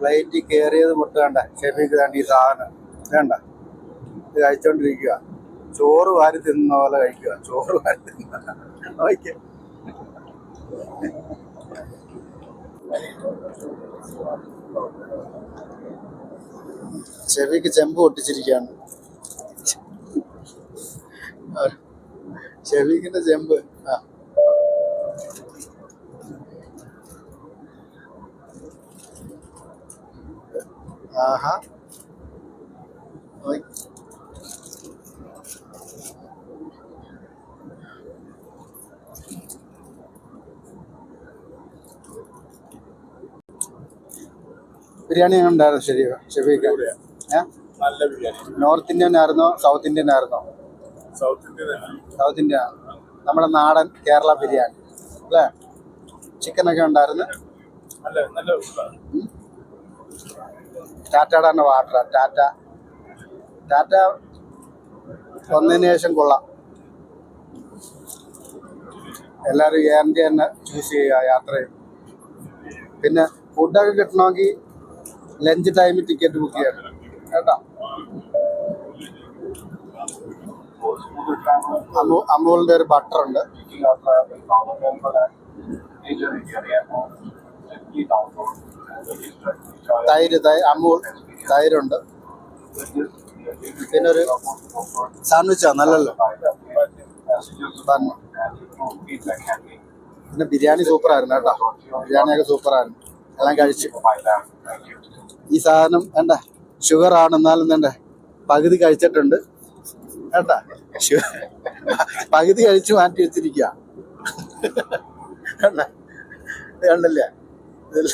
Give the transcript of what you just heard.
പ്ലേറ്റിൽ കയറിയത് മുട്ട കണ്ട ഷെഫീക്ക് കണ്ട ഈ സാധനം വേണ്ട ഇത് കഴിച്ചോണ്ടിരിക്കുക. ചോറ് വാരി തിന്ന പോലെ കഴിക്കുക. ചോറ് വാരി തിന്ന നോക്കിയ ഷെഫീക്ക് ചെമ്പ് പൊട്ടിച്ചിരിക്കുകയാണ്. ഷെഫീക്കിന്റെ ചെമ്പ്. ആഹാ ബിരിയാണി എങ്ങനെ ഉണ്ടായിരുന്നു ശരിയോ ഷെഫീക്ക്? നല്ല ബിരിയാണി. നോർത്ത് ഇന്ത്യൻ ആയിരുന്നോ സൗത്ത് ഇന്ത്യൻ ആയിരുന്നോ? South Indian. നമ്മുടെ നാടൻ കേരള ബിരിയാണി അല്ലേ? ചിക്കനൊക്കെ ഉണ്ടായിരുന്നു. ടാറ്റയുടെ തന്നെ വാട്ടർ. ടാറ്റ വന്നതിന് ശേഷം കൊള്ളാം. എല്ലാവരും എയർ ഇന്ത്യ തന്നെ ചൂസ് ചെയ്യുക യാത്രയും. പിന്നെ ഫുഡൊക്കെ കിട്ടണമെങ്കിൽ ലഞ്ച് ടൈമിൽ ടിക്കറ്റ് ബുക്ക് ചെയ്യണം കേട്ടോ. അമൂലിൻ്റെ ഒരു ബട്ടർ ഉണ്ട്. അമൂൽ തൈരുണ്ട്. പിന്നെ ഒരു സാൻഡ്വിച്ചാ നല്ലല്ലോ. പിന്നെ ബിരിയാണി സൂപ്പറായിരുന്നു കേട്ടോ. ബിരിയാണിയൊക്കെ സൂപ്പറായിരുന്നു. എല്ലാം കഴിച്ചു. ഈ സാധനം വേണ്ട ഷുഗർ ആണ്, എന്നാലും വേണ്ട പകുതി കഴിച്ചിട്ടുണ്ട് കേട്ടാ. പകുതി കഴിച്ച് മാറ്റി വെച്ചിരിക്കുക കണ്ടല്ലേ. ഇതിൽ